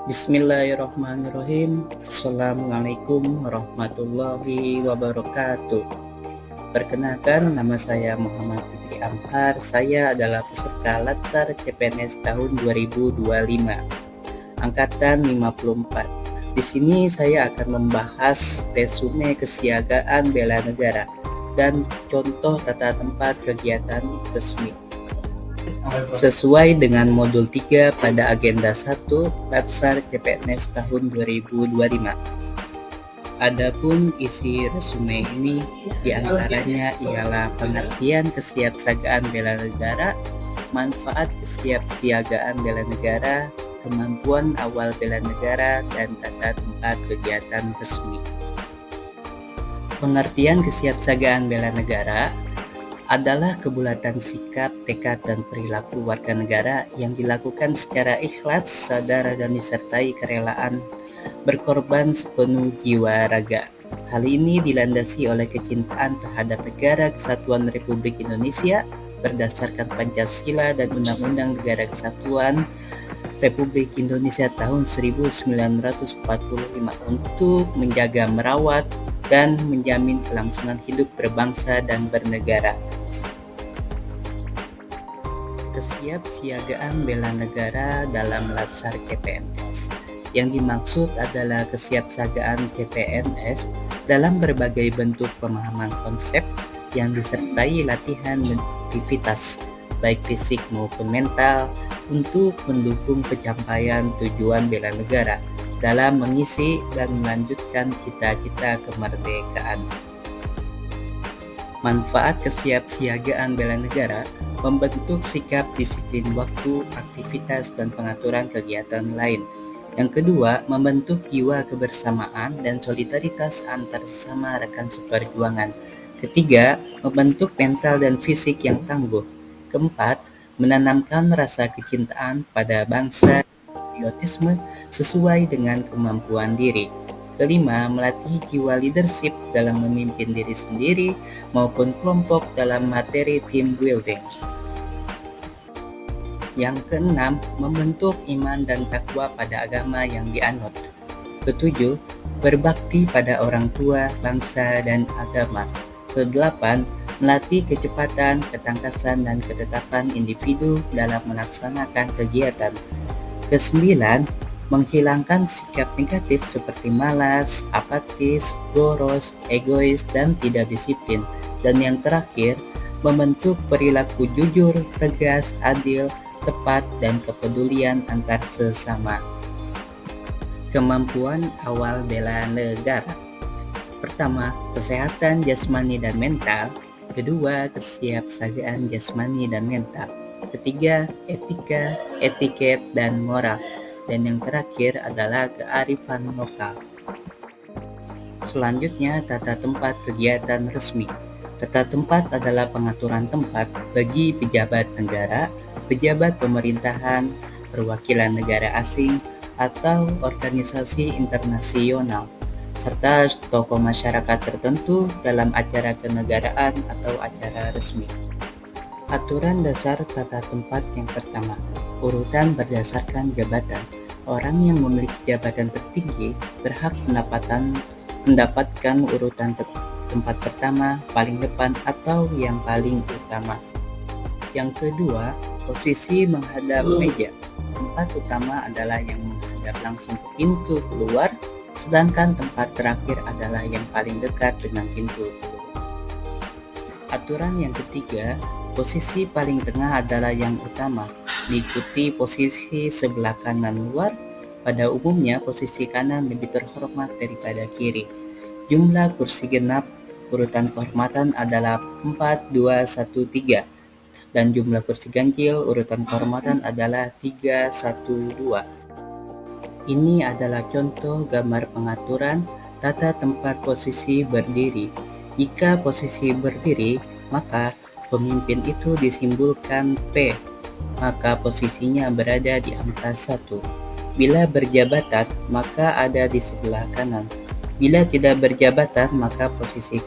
Bismillahirrahmanirrahim. Assalamualaikum warahmatullahi wabarakatuh. Perkenalkan, nama saya Muhammad Putri Amhar. Saya adalah peserta Latsar CPNS tahun 2025, angkatan 54. Di sini saya akan membahas resume kesiagaan bela negara dan contoh tata tempat kegiatan resmi. Sesuai dengan modul 3 pada agenda 1 Latsar CPNS tahun 2025. Adapun isi resume ini diantaranya ialah pengertian kesiapsiagaan bela negara, manfaat kesiapsiagaan bela negara, kemampuan awal bela negara, dan tata tempat kegiatan resmi. Pengertian kesiapsiagaan bela negara adalah kebulatan sikap, tekad, dan perilaku warga negara yang dilakukan secara ikhlas, sadar, dan disertai kerelaan berkorban sepenuh jiwa raga. Hal ini dilandasi oleh kecintaan terhadap negara kesatuan Republik Indonesia berdasarkan Pancasila dan Undang-Undang Negara Kesatuan Republik Indonesia tahun 1945 untuk menjaga, merawat, dan menjamin kelangsungan hidup berbangsa dan bernegara. Kesiapsiagaan bela negara dalam Latsar CPNS. Yang dimaksud adalah kesiapsiagaan CPNS dalam berbagai bentuk pemahaman konsep yang disertai latihan dan aktivitas, baik fisik maupun mental, untuk mendukung pencapaian tujuan bela negara dalam mengisi dan melanjutkan cita-cita kemerdekaan. Manfaat kesiapsiagaan bela negara membentuk sikap, disiplin waktu, aktivitas, dan pengaturan kegiatan lain. Yang kedua, membentuk jiwa kebersamaan dan solidaritas antar sesama rekan seperjuangan. Ketiga, membentuk mental dan fisik yang tangguh. Keempat, menanamkan rasa kecintaan pada bangsa, patriotisme sesuai dengan kemampuan diri. Kelima, melatih jiwa leadership dalam memimpin diri sendiri maupun kelompok dalam materi team building. Yang keenam, membentuk iman dan takwa pada agama yang dianut. Ketujuh, berbakti pada orang tua, bangsa, dan agama. Kedelapan, melatih kecepatan, ketangkasan, dan ketetapan individu dalam melaksanakan kegiatan. Kesembilan, menghilangkan sikap negatif seperti malas, apatis, boros, egois, dan tidak disiplin. Dan yang terakhir, membentuk perilaku jujur, tegas, adil, tepat, dan kepedulian antar sesama. Kemampuan awal bela negara. Pertama, kesehatan jasmani dan mental. Kedua, kesiapsiagaan jasmani dan mental. Ketiga, etika, etiket, dan moral. Dan yang terakhir adalah kearifan lokal. Selanjutnya, tata tempat kegiatan resmi. Tata tempat adalah pengaturan tempat bagi pejabat negara, pejabat pemerintahan, perwakilan negara asing, atau organisasi internasional, serta tokoh masyarakat tertentu dalam acara kenegaraan atau acara resmi. Aturan dasar tata tempat yang pertama, urutan berdasarkan jabatan. Orang yang memiliki jabatan tertinggi berhak mendapatkan urutan tempat pertama, paling depan, atau yang paling utama. Yang kedua, posisi menghadap meja. Tempat utama adalah yang menghadap langsung ke pintu keluar, sedangkan tempat terakhir adalah yang paling dekat dengan pintu. Aturan yang ketiga, posisi paling tengah adalah yang utama, diikuti posisi sebelah kanan luar. Pada umumnya, posisi kanan lebih terhormat daripada kiri. Jumlah kursi genap, urutan kehormatan adalah 4, 2, 1, 3. Dan jumlah kursi ganjil urutan kehormatan adalah 3, 1, 2. Ini adalah contoh gambar pengaturan tata tempat posisi berdiri. Jika posisi berdiri, maka pemimpin itu disimbolkan P, maka posisinya berada di angka 1. Bila berjabatan, maka ada di sebelah kanan. Bila tidak berjabatan, maka posisi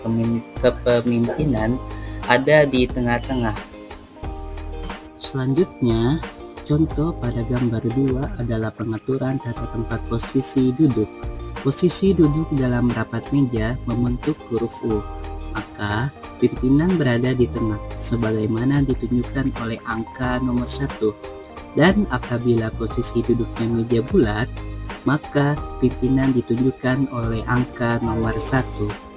kepemimpinan ada di tengah-tengah. Selanjutnya, Contoh pada gambar 2 adalah pengaturan tata tempat posisi duduk. Posisi duduk dalam rapat meja membentuk huruf U, maka pimpinan berada di tengah, sebagaimana ditunjukkan oleh angka nomor 1. Dan apabila posisi duduknya meja bulat, maka pimpinan ditunjukkan oleh angka nomor 1.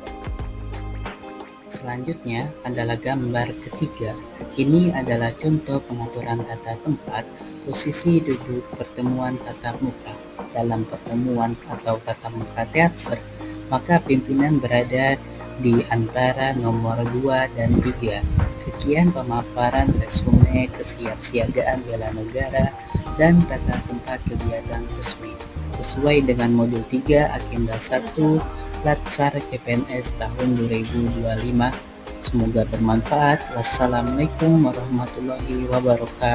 Selanjutnya adalah gambar ketiga. Ini adalah contoh pengaturan tata tempat posisi duduk pertemuan tatap muka. Dalam pertemuan atau tatap muka teater, maka pimpinan berada di antara nomor 2 dan 3. Sekian pemaparan resume kesiapsiagaan bela negara dan tata tempat kegiatan resmi sesuai dengan modul 3 agenda 1 Latsar CPNS tahun 2025. Semoga bermanfaat. Wassalamualaikum warahmatullahi wabarakatuh.